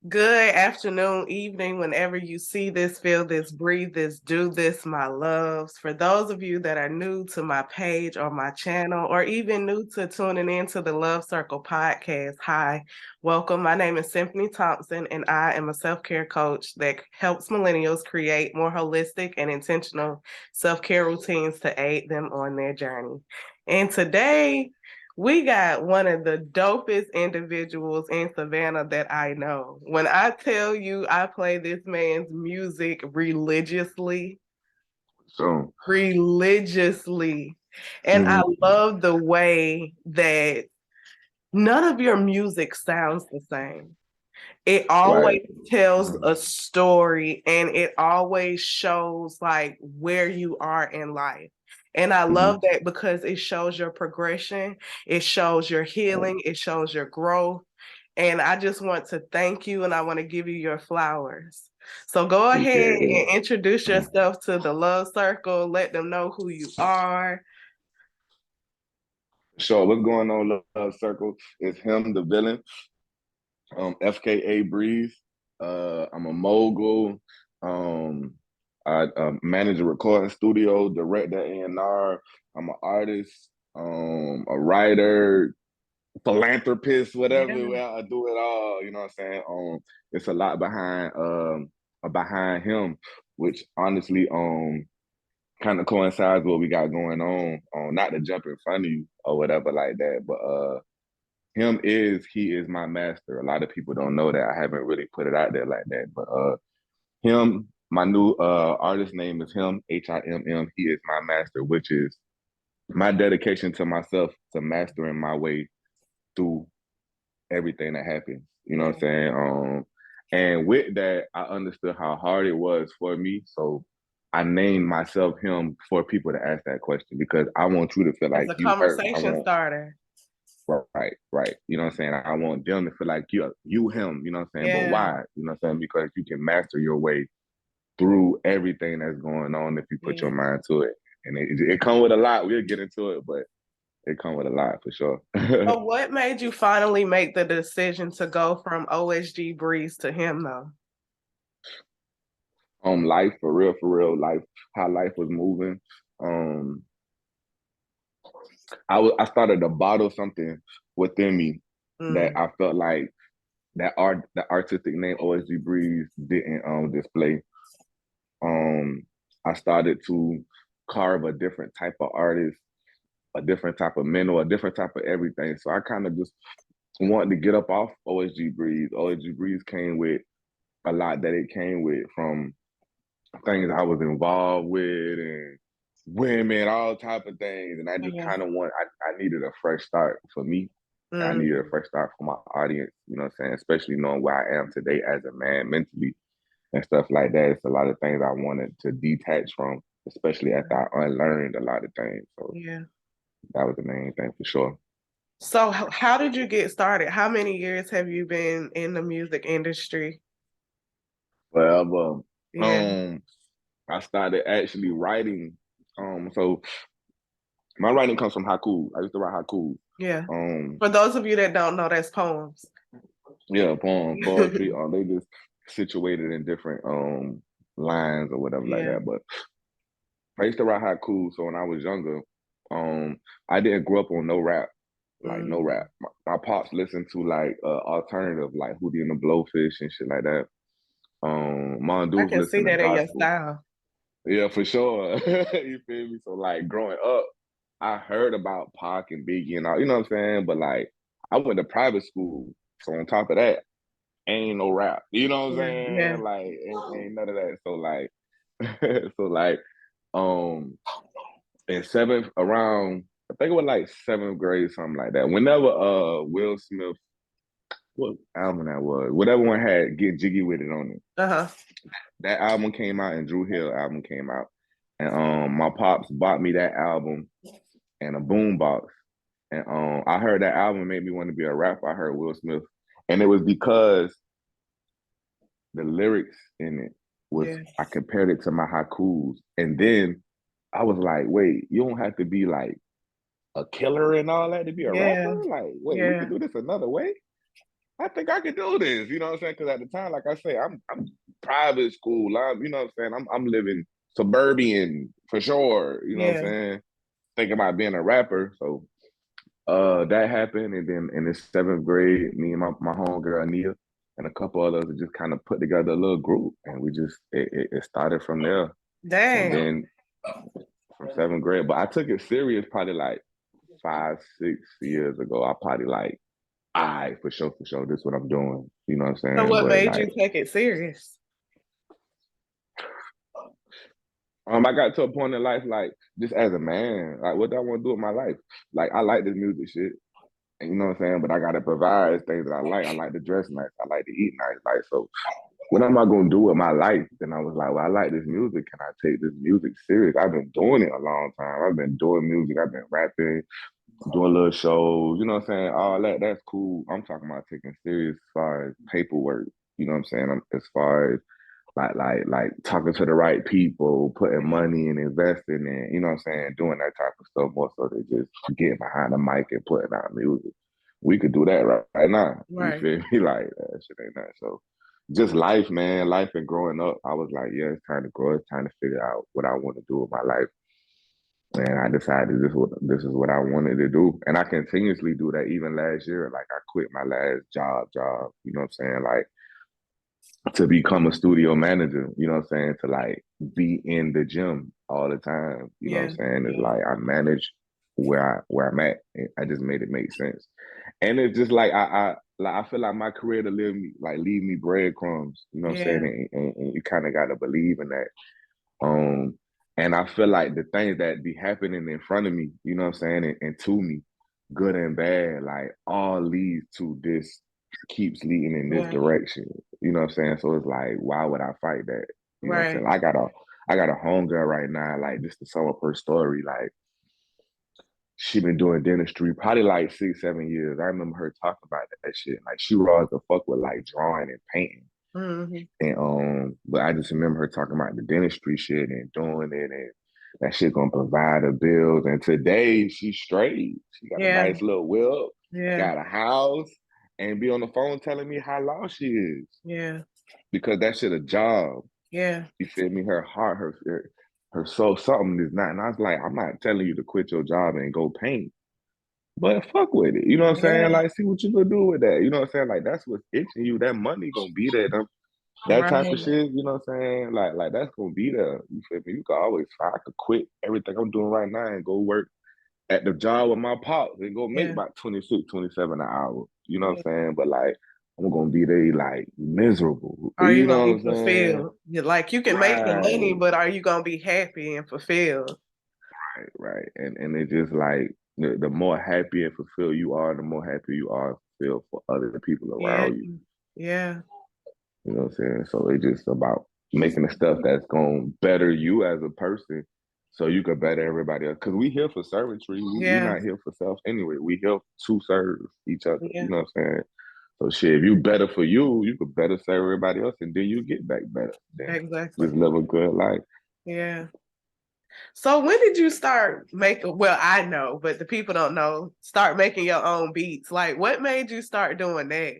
Good afternoon, evening, whenever you see this, feel this, breathe this, do this, my loves. For those of you that are new to my page or my channel, or even new to tuning into the Love Circle podcast, hi, welcome. My name is Symphony Thompson, and I am a self-care coach that helps millennials create more holistic and intentional self-care routines to aid them on their journey. And today, we got one of the dopest individuals in Savannah that I know. When I tell you I play this man's music religiously, So, religiously. And I mhm, love the way that none of your music sounds the same. It right. always tells a story and it always shows like where you are in life. And I Hmm. love that because it shows your progression, it shows your healing, it shows your growth. And I just want to thank you and I want to give you your flowers. So go ahead Appreciate and it. introduce yourself to the Love Circle, let them know who you are. So, what's going on, Love Circle? It's him, the villain, FKA Breeze. I'm a mogul. Um, I manage a recording studio, direct the A&R. I'm an artist, a writer, philanthropist, whatever. Yeah. Well, I do it all. You know what I'm saying? It's a lot behind him, which honestly, kind of coincides with what we got going on. Not to jump in front of you or whatever like that, but he is my master. A lot of people don't know that. I haven't really put it out there like that, but him, my new artist name is him, HIMM. He is my master, which is my dedication to myself to mastering my way through everything that happens. You know what I'm Yeah. saying? And with that, I understood how hard it was for me. So I named myself him for people to ask that question because I want you to feel As like a you heard. I conversation want starter. right. You know what I'm saying? I want them to feel like you him, you know what I'm saying? But Yeah. why? You know what I'm saying? Because you can master your way through everything that's going on if you put your Yeah. mind to it. And it come with a lot. We'll get into it, but it come with a lot for sure. So what made you finally make the decision to go from OSG Breeze to him though? Life for real, life, how life was moving. Um, I started to bottle something within me that Mm, I felt like the artistic name OSG Breeze didn't display. Um, I started to carve a different type of artist, a different type of mental, a different type of everything. So I kind of just wanted to get up off OSG Breeze. OSG Breeze came with a lot that it came with from things I was involved with and women, all type of things. And I just yeah. kind of I needed a fresh start for me. I needed a Mm, fresh start for my audience, you know what I'm saying? Especially knowing where I am today as a man mentally and stuff like that. It's a lot of things I wanted to detach from, especially after I unlearned a lot of things. So yeah. that was the main thing for sure. So how did you get started? How many years have you been in the music industry? Well, Yeah. I started actually writing. So my writing comes from haiku. I used to write haiku. Yeah. Um, For those of you that don't know, that's poems. yeah, poetry. They just situated in different lines or whatever like Yeah. that. But I used to write haiku. So when I was younger, I didn't grow up on no rap, like no Mm. rap. My pops listened to like alternative, like Hootie and the Blowfish and shit like that. My I dudes can see listen to that in your gospel. style. Yeah, for sure. You feel me? So like growing up, I heard about Pac and Biggie and all, you know what I'm saying? But like I went to private school. So on top of that, ain't no rap. You know what I'm Yeah. Yeah. saying? Like ain't none of that. So like so like um in seventh around I think it was like seventh grade, something like that. Whenever Will Smith, what album that was, whatever one had Get Jiggy With It on it. Uh-huh. That album came out and Drew Hill album came out. And my pops bought me that album and a boombox. And I heard that album made me want to be a rapper. I heard Will Smith. And it was because the lyrics in it was Yeah. I compared it to my haikus. And then I was like, wait, you don't have to be like a killer and all that to be a Yeah. rapper? Like, wait, we could Yeah. do this another way? I think I could do this. You know what I'm saying? Because at the time, like I say, I'm private school. You know what I'm saying? I'm living suburban for sure. You know what I'm Yeah. saying? Thinking about being a rapper. So that happened, and then in the seventh grade, me and my homegirl Ania and a couple others just kind of put together a little group, and we just it started from there. And Dang. then from seventh grade, but I took it serious probably like 5, 6 years ago. I probably like, I for sure, this is what I'm doing. You know what I'm So saying? what But made you like, take it serious? I got to a point in life, like just as a man, like what do I want to do with my life? Like I like this music shit. And you know what I'm saying? But I gotta provide things that I like. I like to dress nice. I like to eat nice. Like so, what am I gonna do with my life? Then I was like, well, I like this music. Can I take this music serious? I've been doing it a long time. I've been doing music. I've been rapping, doing little shows. You know what I'm saying? All that. That's cool. I'm talking about taking serious as far as paperwork. You know what I'm saying? As far as like talking to the right people, putting money and investing in, you know what I'm saying, doing that type of stuff more so than just getting behind the mic and putting out music. We could do that right now. You Right. feel me? Like that shit ain't that. So just life, man, life and growing up, I was like, yeah, it's time to grow. It's time to figure out what I want to do with my life. And I decided this is what I wanted to do. And I continuously do that even last year. Like I quit my last job, you know what I'm saying? Like to become a studio manager, you know what I'm saying? To like be in the gym all the time, you know what Yeah. I'm saying? It's like I manage where I'm at. I just made it make sense. And it's just like I feel like my career to leave me breadcrumbs, you know what I'm Yeah. saying? And you kind of gotta believe in that. Um, and I feel like the things that be happening in front of me, you know what I'm saying, and to me, good and bad, like all leads to this, keeps leading in this Yeah. direction. You know what I'm saying? So it's like, why would I fight that? You know what I'm saying? Right. I got a homegirl right now, like just to sum up her story, like she been doing dentistry probably like 6, 7 years. I remember her talking about that shit. Like she raw as the fuck with like drawing and painting. Hmm. And but I just remember her talking about the dentistry shit and doing it, and that shit gonna provide her bills. And today she's straight. She got a Yeah. nice little whip, Yeah. got a house, and be on the phone telling me how lost she is. Yeah. Because that shit a job. Yeah. You feel me? Her heart, her soul, something is not. And I was like, I'm not telling you to quit your job and go paint. But fuck with it. You know what I'm saying? Yeah. Like, see what you gonna do with that. You know what I'm saying? Like, that's what's itching you. That money gonna be there. That type of Right. shit, you know what I'm saying? Like that's gonna be there. You feel me? You can always I could quit everything I'm doing right now and go work at the job with my pops and go make Yeah. about 26, 27 an hour. You know what Yeah. I'm saying? But like I'm gonna be there like miserable. Are you You gonna know what be I'm saying? fulfilled? Like you can make the money, Right, but are you gonna be happy and fulfilled? right. And it's just like the more happy and fulfilled you are, the more happy you are fulfilled for other people Yeah. around you. Yeah. You know what I'm saying? So it's just about making the stuff that's going to better you as a person so you can better everybody else. Because we here for servantry. We Yeah. not here for self anyway. We here to serve each other. You Yeah. know what I'm saying? So shit, if you better for you, you could better serve everybody else and then you get back better. Then Exactly. just live a good life. Yeah. So when did you start making, well, I know, but the people don't know, start making your own beats? Like what made you start doing that?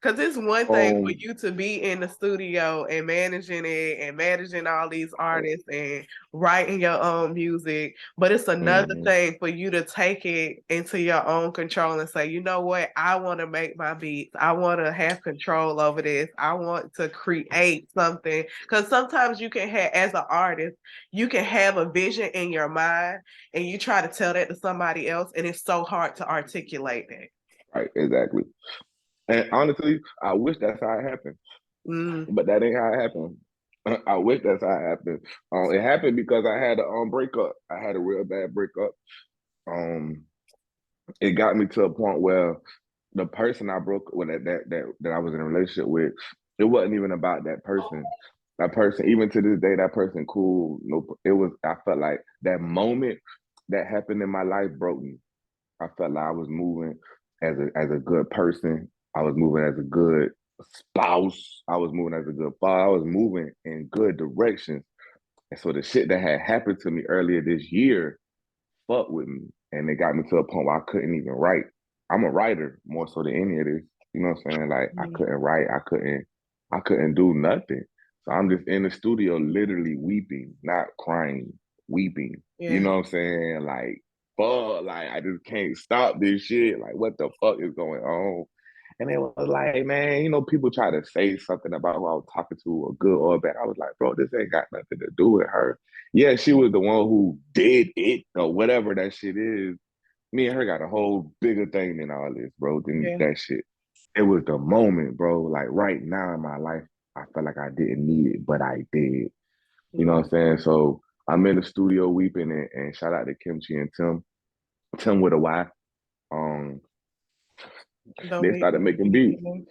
Because it's one thing for Um, you to be in the studio and managing it and managing all these artists and writing your own music, but it's another mhm. thing for you to take it into your own control and say, you know what, I want to make my beats. I want to have control over this. I want to create something. Because sometimes you can have, as an artist, you can have a vision in your mind and you try to tell that to somebody else, and it's so hard to articulate that. Right, exactly. And honestly, I wish that's how it happened. Mm, But that ain't how it happened. I wish that's how it happened. It happened because I had a breakup. I had a real bad breakup. Um, it got me to a point where the person I broke with that I was in a relationship with, it wasn't even about that person. That person, even to this day, that person cool. No, it was. I felt like that moment that happened in my life broke me. I felt like I was moving as a good person. I was moving as a good spouse. I was moving as a good father. I was moving in good directions. And so the shit that had happened to me earlier this year fucked with me. And it got me to a point where I couldn't even write. I'm a writer more so than any of this. You know what I'm saying? Like I Mhm. couldn't write, I couldn't do nothing. So I'm just in the studio literally weeping, not crying, weeping. You Yeah. know what I'm saying? Like, fuck, like I just can't stop this shit. Like, what the fuck is going on? And it was like, man, people try to say something about who I was talking to, or good or bad. I was like, bro, this ain't got nothing to do with her. Yeah, she was the one who did it or whatever that shit is. Me and her got a whole bigger thing than all this, bro, than Yeah. that shit. It was the moment, bro. Like right now in my life, I felt like I didn't need it, but I did. You know Mm. what I'm saying? So I'm in the studio weeping, and shout out to Kimchi and Tim. Tim with a Y. Um, Don't they leave started me making beats. hanging.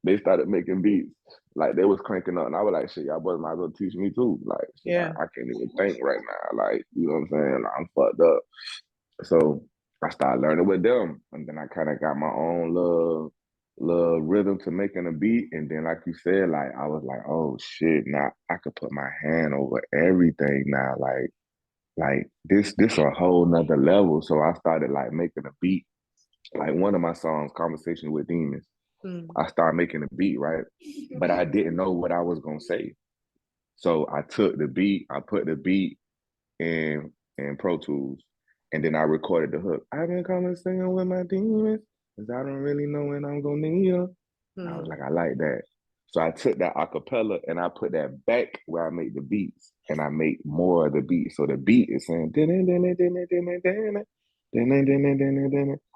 They started making beats. Like they was cranking up, and I was like, "Shit, y'all boys might as well teach me too." Like, shit, Yeah. I can't even think right now. Like, you know what I'm saying? Like, I'm fucked up. So I started learning with them, and then I kind of got my own little rhythm to making a beat. And then, like you said, like I was like, "Oh shit!" Now I could put my hand over everything. Now, like this a whole nother level. So I started like making a beat. Like one of my songs, "Conversation with Demons." Mm. I started making a beat, right? But I didn't know what I was gonna say. So I took the beat, I put the beat in Pro Tools, and then I recorded the hook. I've been conversating with my demons, cause I don't really know when I'm gonna need you. I was Mm. like, I like that. So I took that acapella and I put that back where I make the beats, and I make more of the beat. So the beat is saying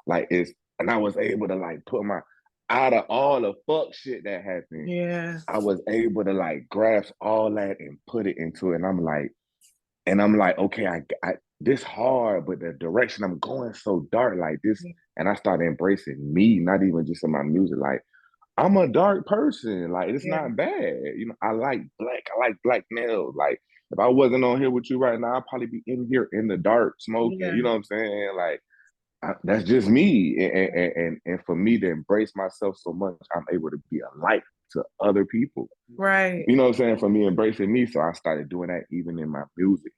like it's, and I was able to like put my, out of all the fuck shit that happened, Yeah. I was able to like grasp all that and put it into it. And I'm like, okay, I this hard, but the direction I'm going so dark, like this, and I started embracing me, not even just in my music. Like I'm a dark person, like it's Yeah. not bad. I like black, I like black males. Like if I wasn't on here with you right now, I'd probably be in here in the dark smoking. Yeah. You know what I'm saying? Like that's just me, and for me to embrace myself so much, I'm able to be a light to other people. Right. You know what I'm saying? For me embracing me. So I started doing that even in my music.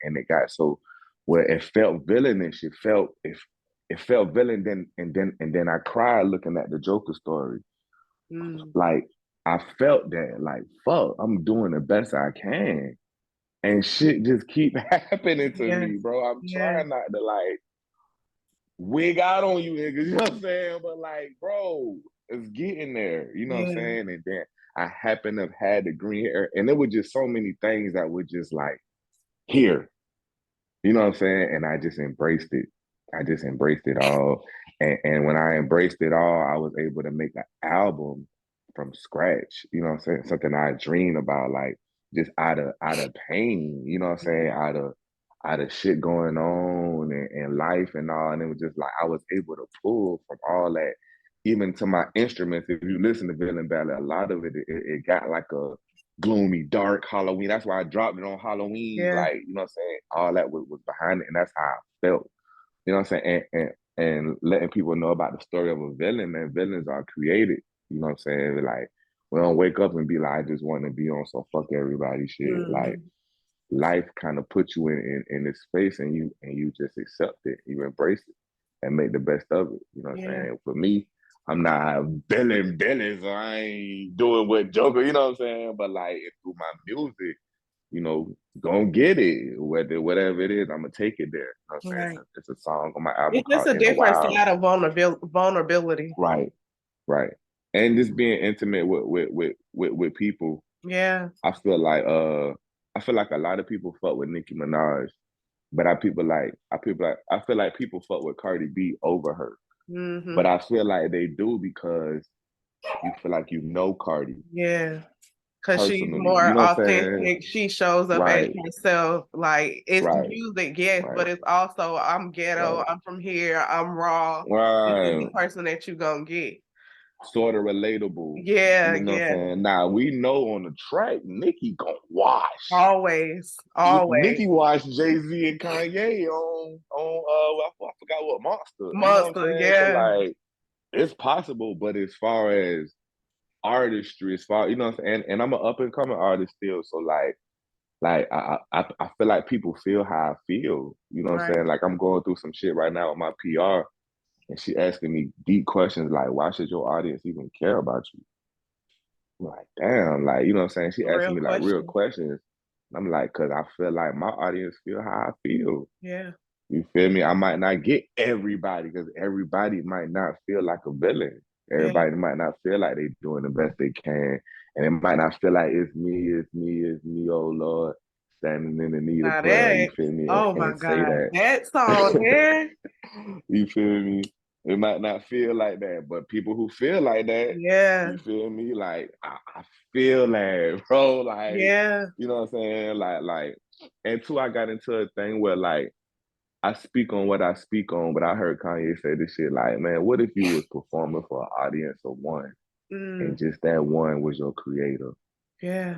And it got so where it felt villainish. It felt villain, then I cried looking at the Joker story. Mm. Like I felt that, like, fuck, I'm doing the best I can. And shit just keep happening to Yeah. me, bro. I'm Yeah. trying not to like wig out on you niggas, you know what I'm saying? But like, bro, it's getting there, you know what I'm Yeah. saying? And then I happen to have had the green hair, and there were just so many things that were just like here, you know what I'm saying? And I just embraced it. I just embraced it all. And when I embraced it all, I was able to make an album from scratch. You know what I'm saying? Something I dreamed about, like just out of pain, you know what I'm saying? Out of shit going on and life and all. And it was just like I was able to pull from all that, even to my instruments. If you listen to Villain Ballad, a lot of it got like a gloomy, dark Halloween. That's why I dropped it on Halloween. Yeah. Like, you know what I'm saying? All that was behind it, and that's how I felt. You know what I'm saying? And letting people know about the story of a villain, man. Villains are created. You know what I'm saying? Like, we don't wake up and be like, I just want to be on some fuck everybody shit. Like, Mm-hmm. life kind of puts you in this space, and you just accept it, you embrace it, and make the best of it. You know what I'm Yeah. saying? For me, I'm not villain, so I ain't doing what Joker. You know what I'm saying? But like through my music, gonna get it, whatever it is, I'm gonna take it there. You know what I'm saying? Right. It's a song on my album It's just called a In the different Wild. side of vulnerability. Right, right. And just being intimate with people. Yeah. I feel like a lot of people fuck with Nicki Minaj, but I feel like people fuck with Cardi B over her. But Mm-hmm. I feel like they do because you feel like you know Cardi Yeah. Cause she's personally. more You know what I'm saying? authentic. She shows up as Right, herself. Like it's right, music, yes, right, but it's also I'm ghetto, right, I'm from here, I'm raw. This is the right. person that you gonna get. Sort of relatable. Yeah, You know what I'm yeah. saying? Now we know on the track, Nicki gonna wash. Always, always. Nicki watched Jay-Z and Kanye on I forgot what monster. You know what I'm Monster, saying? So yeah. like it's possible, but as far as artistry, as far you know what I'm saying, and I'm an up and coming artist still. So I feel like people feel how I feel. You know what I'm Right. saying? Like I'm going through some shit right now with my PR, and she asking me deep questions like, why should your audience even care about you? I'm like, damn, like, you know what I'm saying? She asking Real me like real question. questions. And I'm like, cause I feel like my audience feel how I feel. Yeah. You feel me? I might not get everybody because everybody might not feel like a villain. Yeah. Everybody might not feel like they're doing the best they can. And it might not feel like it's me, oh Lord, standing in the need of Now prayer. You that, feel me? oh my And say God, that. that song there. You feel me? It might not feel like that, but people who feel like that, Yeah. you feel me? Like I feel that, bro. Like, Yeah. you know what I'm saying? And two, I got into a thing where like I speak on what I speak on, but I heard Kanye say this shit like, man, what if you was performing for an audience of one and Mm, just that one was your creator? yeah.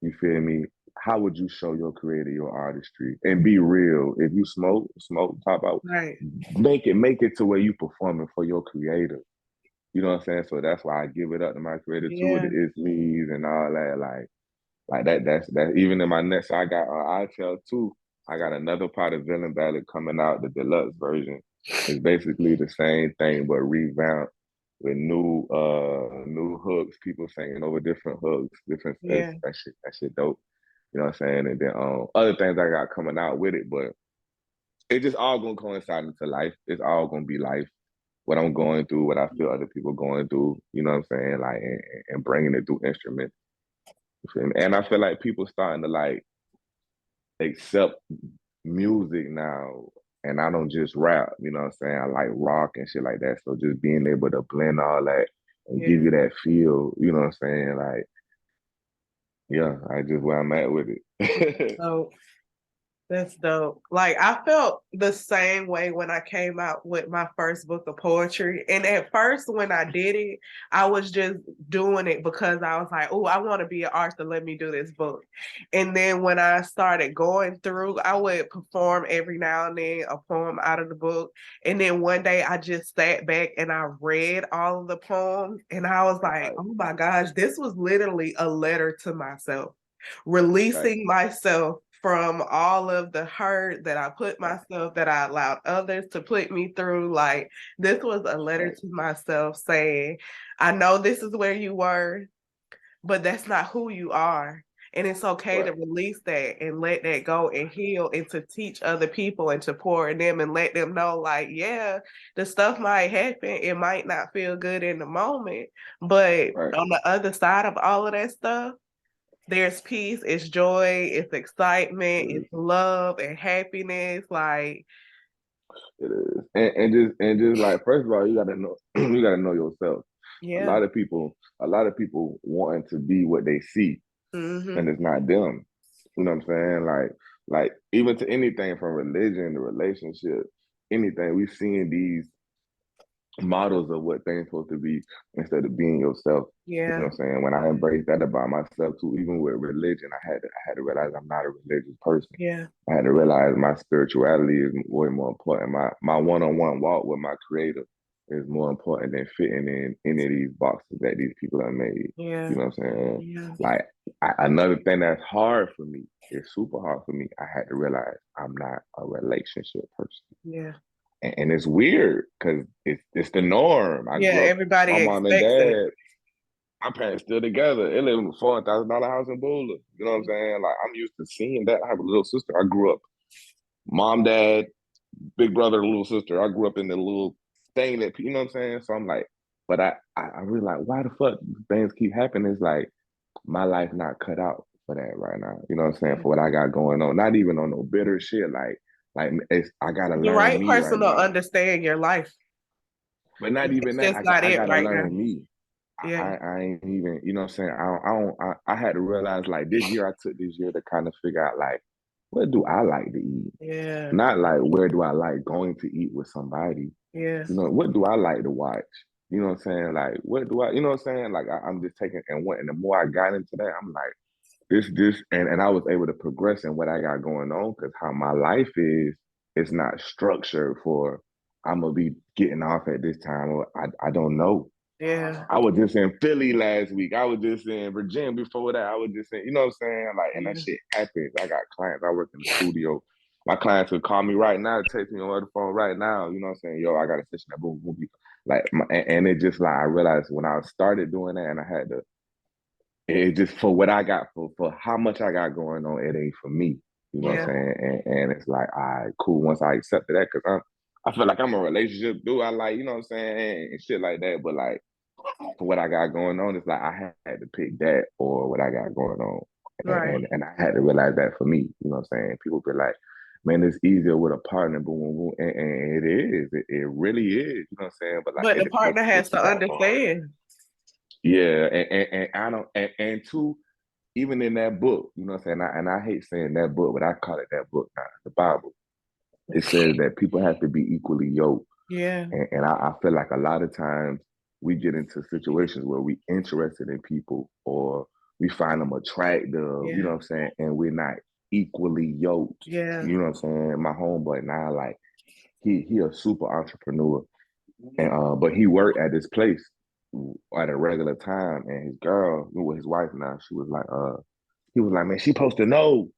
You feel me? How would you show your creator your artistry and be real? If you smoke, talk about, Right. make it to where you performing for your creator. You know what I'm saying? So that's why I give it up to my creator too, with Yeah. the it's me's and all that. Like that. That's even in my next. I got I tell too. I got another part of Villain Ballad coming out. The deluxe version is basically the same thing but revamped with new hooks. People singing over different hooks. Different Yeah. that shit dope. You know what I'm saying? And then other things I got coming out with it, but it just all gonna coincide into life. It's all gonna be life. What I'm going through, what I feel other people going through. You know what I'm saying? Like and bringing it through instruments. You feel me? And I feel like people starting to like accept music now. And I don't just rap, you know what I'm saying? I like rock and shit like that. So just being able to blend all that and give Yeah. you that feel, you know what I'm saying? Like, yeah, I just where I'm at with it. So that's dope. Like I felt the same way when I came out with my first book of poetry. And at first when I did it, I was just doing it because I was like, oh, I want to be an artist, let me do this book. And then when I started going through, I would perform every now and then a poem out of the book. And then one day I just sat back and I read all of the poems and I was like, Right, oh my gosh, this was literally a letter to myself, right, releasing myself from all of the hurt that I put right, myself, that I allowed others to put me through. Like, this was a letter right, to myself saying, I know this is where you were, but that's not who you are. And it's okay to right. release that and let that go and heal and to teach other people and to pour in them and let them know, like, yeah, the stuff might happen. It might not feel good in the moment, but Right. on the other side of all of that stuff, there's peace, it's joy, it's excitement, It it's is. love and happiness. Like, It is. And just like first of all, you gotta know you gotta know yourself. A yeah. lot of people, a lot of people wanting to be what they see Mm-hmm. and it's not them. You know what I'm saying? Like even to anything from religion to relationship, anything, we've seen these models of what things supposed to be instead of being yourself. You know Yeah. what I'm saying? When I embraced that about myself too, even with religion, I had to realize I'm not a religious person. Yeah. I had to realize my spirituality is way more important. My one-on-one walk with my creator is more important than fitting in any of these boxes that these people have made. Yeah. You know what I'm saying? Yeah. Like another thing that's hard for me, it's super hard for me. I had to realize I'm not a relationship person. Yeah. And it's weird because it's the norm. I Yeah. grew up, Everybody my mom and expects it. dad, my parents still together. They live in a $400,000 house in Bula. You know what I'm saying? Like I'm used to seeing that. I have a little sister. I grew up, mom, dad, big brother, little sister. I grew up in the little thing that you know what I'm saying. So I'm like, but I really like why the fuck things keep happening. It's like my life not cut out for that right now. You know what I'm saying? Yeah. For what I got going on. Not even on no bitter shit. Like it's I gotta The learn right me person right will now. understand your life. But not even It's that. just not I it gotta right now. learn me. Yeah. I ain't even, you know what I'm saying? I had to realize like this year I took this year to kind of figure out like what do I like to eat? Yeah. Not like where do I like going to eat with somebody. Yeah. You know, what do I like to watch? You know what I'm saying? Like what do I, you know what I'm saying? Like I'm just taking and what and the more I got into that, I'm like, this and I was able to progress in what I got going on because how my life is, it's not structured for I'm gonna be getting off at this time or I don't know. Yeah. I was just in Philly last week. I was just in Virginia before that. I was just in, you know what I'm saying? Like, and that Yeah. shit happens. I got clients. I work in the studio. My clients would call me right now, text me on the phone right now. You know what I'm saying? Yo, I got a session at boom boom. Like, and it just like I realized when I started doing that, and I had to. It just for what I got for how much I got going on, it ain't for me. You know what I'm Yeah. saying? And it's like, all right, cool. Once I accepted that, because I feel like I'm a relationship dude. I like, you know what I'm saying, and shit like that. But like for what I got going on, it's like I had to pick that or what I got going on. Right. And I had to realize that for me. You know what I'm saying? People be like, man, it's easier with a partner, boom, boom, boom. And it is. It really is. You know what I'm saying? But like But it the depends partner on what has you to got going on. understand. Yeah, and I don't and two, even in that book, you know what I'm saying? And I hate saying that book, but I call it that book now, the Bible. It says that people have to be equally yoked. Yeah. And I feel like a lot of times we get into situations where we interested in people or we find them attractive, you know Yeah. what I'm saying? And we're not equally yoked. Yeah. You know what I'm saying? My homeboy now, like he a super entrepreneur. And but he worked at this place at a regular time and his girl, with his wife now, she was like, he was like, man, she supposed to know.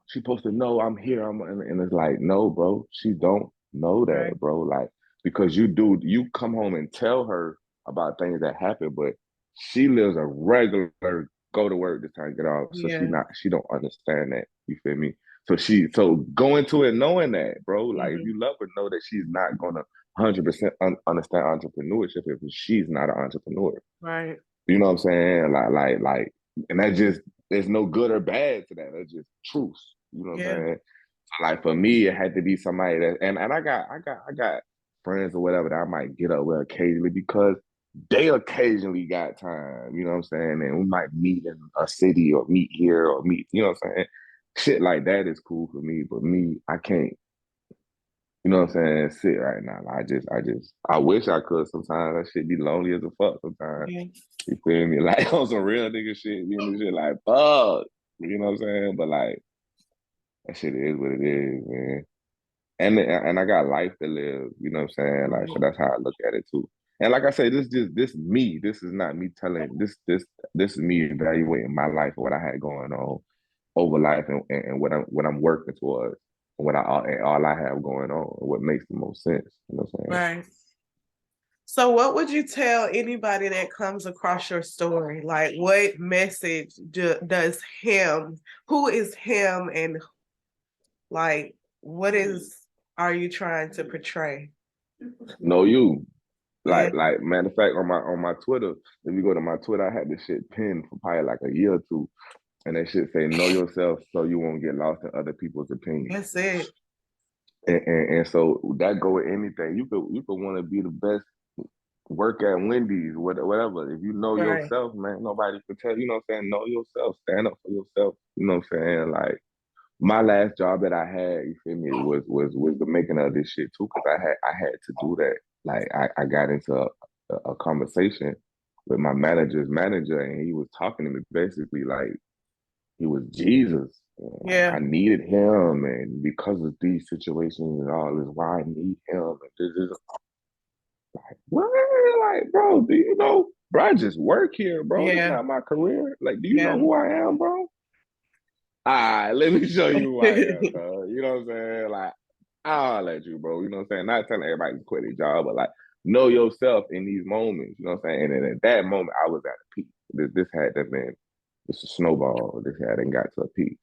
She supposed to know I'm here. And it's like, no, bro, she don't know Right. that, bro. Like, because you come home and tell her about things that happen, but she lives a regular go to work this time, get off. So Yeah. she don't understand that. You feel me? So go into it knowing that, bro. Like, if Hmm. you love her, know that she's not gonna 100% understand entrepreneurship if she's not an entrepreneur. Right. You know what I'm saying? Like, and that just there's no good or bad to that. That's just truth. You know what I'm Yeah. saying? So like for me, it had to be somebody that, and I got friends or whatever that I might get up with occasionally because they occasionally got time. You know what I'm saying? And we might meet in a city or meet here or meet. You know what I'm saying? Shit like that is cool for me, but me, I can't. You know what I'm saying? Sit right now. I wish I could sometimes. That shit be lonely as a fuck sometimes. Yeah. You feel me? Like on some real nigga shit, being this shit like fuck. You know what I'm saying? But like that shit is what it is, man. And I got life to live, you know what I'm saying? Like, so Right. that's how I look at it too. And like I say, this me. This is not me telling this is me evaluating my life and what I had going on over life and what I'm working towards and all I have going on and what makes the most sense. You know what I'm saying? Right. So, what would you tell anybody that comes across your story? Like, what message does him, who is him, and like, what is, are you trying to portray? Know you. Yeah. Like matter of fact, on my Twitter, if you go to my Twitter, I had this shit pinned for probably like a year or two, and that shit say know yourself so you won't get lost in other people's opinions. That's it. And so that go with anything. You could want to be the best, work at Wendy's, whatever. If you know Right. yourself, man, nobody can tell you. Know what I'm saying? Know yourself, stand up for yourself. You know what I'm saying? Like my last job that I had, you feel me, was the making of this shit too, because I had to do that. Like I got into a conversation with my manager's manager, and he was talking to me basically like he was Jesus. Like Yeah. I needed him, and because of these situations and all this, why I need him. And this is like what? Like, bro, do you know? Bro, I just work here, bro. This Yeah. not my career. Like, do you know Yeah. who I am, bro? Let me show you who I am, cuz. You know what I'm saying? Like, I'll let you, bro. You know what I'm saying? Not telling everybody to quit their job, but like, know yourself in these moments. You know what I'm saying? And then at that moment, I was at a peak. This had to been, this a snowball. This hadn't got to a peak.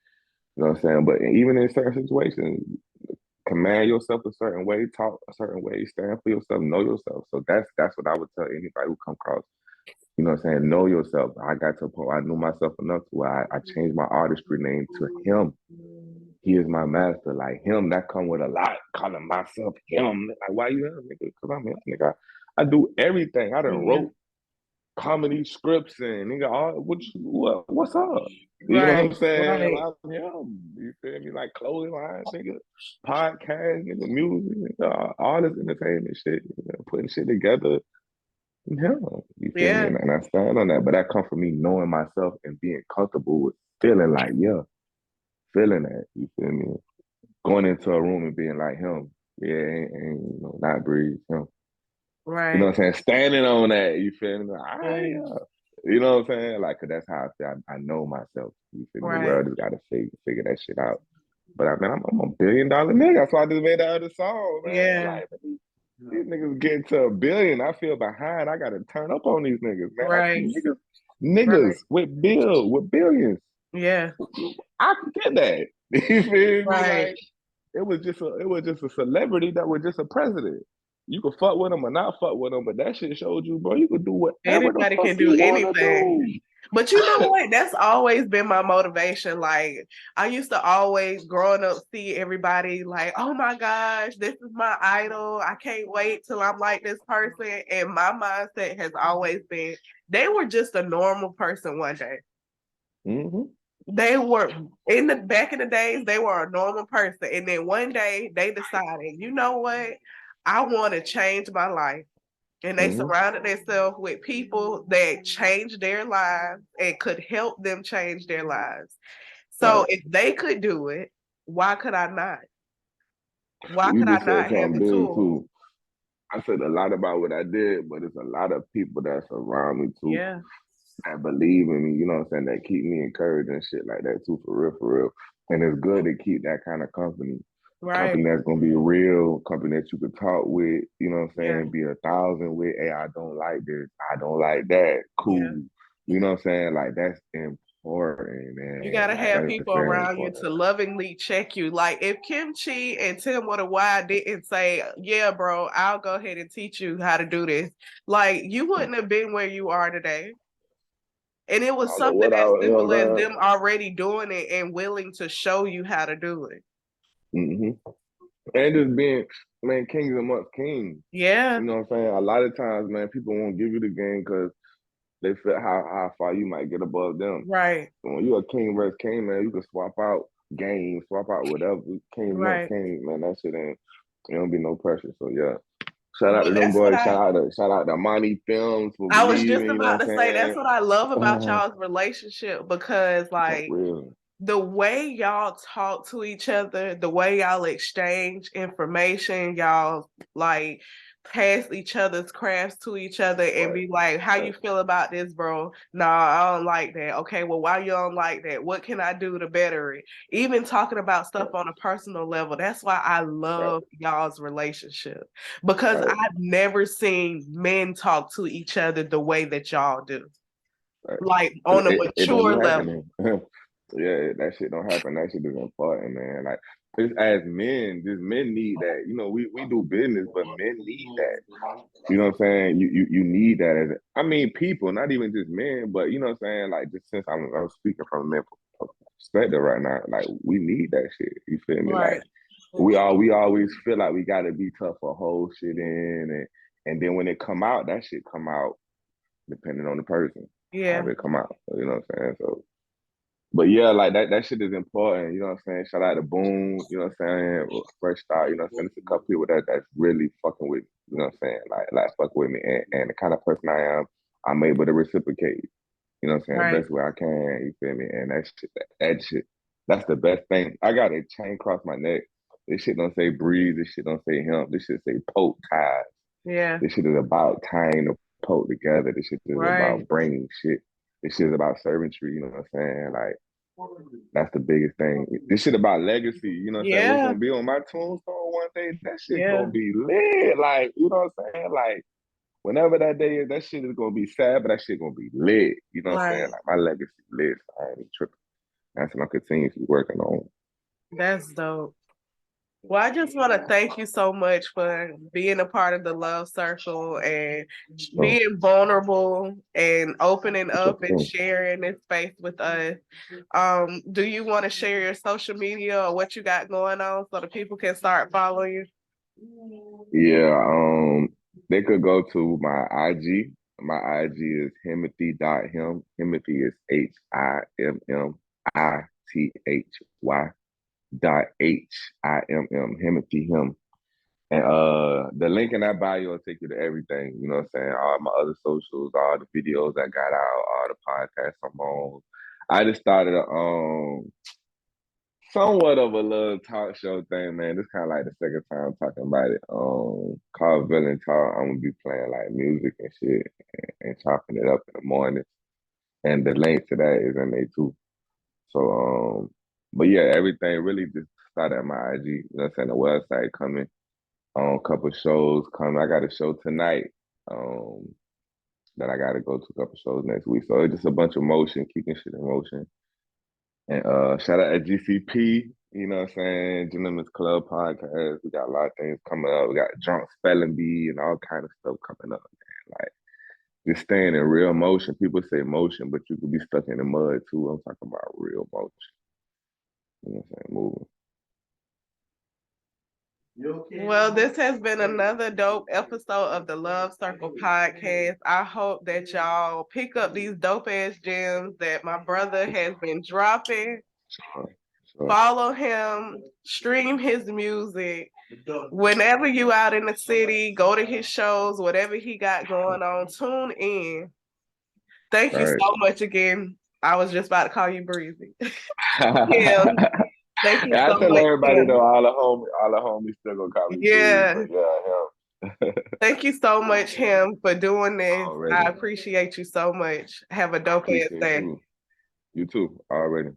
You know what I'm saying? But even in certain situations, command yourself a certain way, talk a certain way, stand for yourself, know yourself. So that's what I would tell anybody who come across. You know what I'm saying? Know yourself. I got to a point where I knew myself enough to where I changed my artistry name to him. He is my master. Like him, that come with a lot. Calling myself him. Like, why you him, nigga? Because I'm him, nigga. I do everything. I done Yeah. wrote comedy scripts and nigga, what's up? You know what Right. I'm saying? Right. I'm him. You feel me? Like clothing lines, nigga, podcast, nigga, music, nigga, all this entertainment shit, putting shit together. Yeah, you feel me? Yeah. And I stand on that. But that comes from me knowing myself and being comfortable with feeling like, yeah, feeling that. You feel me? Going into a room and being like him. Yeah, and not breathe him. You know Right. what I'm saying? Standing on that, you feel me? Like, all right, Yeah. yeah. You know what I'm saying? Like, cause that's how I feel. I know myself. You feel me? The Right. world has got to figure that shit out. But I mean, I'm a $1 billion nigga. That's why I just made that other song, man. Yeah, Like these niggas getting to $1 billion. I feel behind. I gotta turn up on these niggas, man. I see right, niggas right. with billions. Yeah, I can get that. You feel me? right. Like it was just a celebrity that was just a president. You could fuck with him or not fuck with him, but that shit showed you, bro, you could do whatever the Anybody fuck can do you wanna anything. do. But you know what? That's always been my motivation. Like I used to always growing up see everybody like, oh my gosh, this is my idol. I can't wait till I'm like this person. And my mindset has always been they were just a normal person one day. Mm-hmm. They were in the back in the days, they were a normal person. And then one day they decided, you know what? I want to change my life and they Mm-hmm. surrounded themselves with people that changed their lives and could help them change their lives. So Right. if they could do it, why could I not? Why You could I just said not have something the big tools? too. I said a lot about what I did, but it's a lot of people that's around me too Yeah, that believe in me, you know what I'm saying, that keep me encouraged and shit like that too, for real, for real. And it's good to keep that kind of company. right. Company that's gonna be real, company that you could talk with, you know what I'm Yeah, saying, be 1,000 with, hey, I don't like this, I don't like that, yeah. cool. You know what I'm saying? Like that's important, You man. gotta Like have that's people very around you important. to lovingly check you. Like if Kimchi and Tim What a Why didn't say, yeah, bro, I'll go ahead and teach you how to do this, like you wouldn't have been where you are today. And it I was don't know something what I, as you know simple as what them already doing it and willing to show you how to do it. I'm saying? And just being, man, kings amongst kings. Yeah, You know what I'm saying? A lot of times, man, people won't give you the game because they feel how far you might get above them. right, So when you're a king versus king, man, you can swap out games, swap out whatever. King amongst right. kings, man, that shit ain't, there don't be no pressure. So yeah. Shout out But to them that's what boys. Shout out to Monty Films for I was just believing, you know about what to I'm say. That's saying? what I love about y'all's relationship because, For like, real. the way y'all talk to each other, the way y'all exchange information, y'all like pass each other's crafts to each other and Right. be like, how Right. you feel about this, bro? Nah, I don't like that. Okay, well, why you don't like that? What can I do to better it? Even talking about stuff Right. on a personal level. That's why I Right. love y'all's relationship because Right. I've never seen men talk to each other the way that y'all do. Right. Like It, on a it don't be mature level. happening. Yeah, that shit don't happen. That shit is important, man. Like it's, as men, just men need that. You know, we do business, but men need that. You know what I'm saying? You need that as I mean, people, not even just men, but you know what I'm saying. Like just since I'm speaking from a men's perspective right now, like we need that shit. You feel me? Like Right. we always feel like we got to be tough for whole shit in, and then when it come out, that shit come out depending on the person how Yeah. they come out. You know what I'm saying? So. But yeah, like that shit is important. You know what I'm saying? Shout out to Boom, you know what I'm saying? Fresh Start, you know what I'm saying? There's a couple people that's really fucking with me, you know what I'm saying? Like fuck with me. And the kind of person I am, I'm able to reciprocate, you know what I'm saying, the Right. best way I can, you feel me? And that shit, that's the best thing. I got a chain across my neck. This shit don't say breeze, this shit don't say hemp, this shit say poke ties. Yeah. This shit is about tying the poke together. This shit is Right. about bringing shit. This shit is about servantry, you know what I'm saying? Like, that's the biggest thing. This shit about legacy. You know what I'm saying? What's Yeah. gonna be on my tombstone one day? That shit Yeah. gonna be lit. Like, you know what I'm saying? Like, whenever that day is, that shit is gonna be sad, but that shit gonna be lit. You know what I'm saying? Right. Like my legacy lit. So I ain't even tripping. That's what I'm continuously working on. That's dope. Well, I just want to thank you so much for being a part of the love circle and So, being vulnerable and opening for sure, up for and sure. sharing this space with us. Do you want to share your social media or what you got going on so the people can start following you? Yeah, they could go to my IG. My IG is Himothy.him. Himothy is HIMMITHY.HIMM. Himothy him. And the link in that bio will take you to everything. You know what I'm saying? All my other socials, all the videos I got out, all the podcasts I'm on. I just started a somewhat of a little talk show thing, man. This kind of like the second time talking about it. Called Villain Talk. I'm gonna be playing like music and shit and chopping it up in the morning. And the link to that is in there too. So but yeah, everything really just started at my IG. You know what I'm saying? The website coming. A couple shows coming. I got a show tonight. That I gotta go to a couple shows next week. So it's just a bunch of motion, keeping shit in motion. And shout out at GCP, you know what I'm saying? Gentlemen's Club podcast. We got a lot of things coming up. We got Drunk Spelling Bee and all kind of stuff coming up, man. Like just staying in real motion. People say motion, but you could be stuck in the mud too. I'm talking about real motion. You know what I'm saying? Moving. Well, this has been another dope episode of the Love Circle podcast. I hope that y'all pick up these dope ass gems that my brother has been dropping. Sure. Follow him, stream his music. Whenever you out in the city, go to his shows, whatever he got going on, tune in. Thank you so much again. I was just about to call you Breezy. Yeah. Thank you I so tell much, everybody Kim. though, all the homies still gonna call me Yeah. Breeze, but yeah, him. Thank you so much, him, for doing this. Already. I appreciate you so much. Have a dope ass day. You too, already.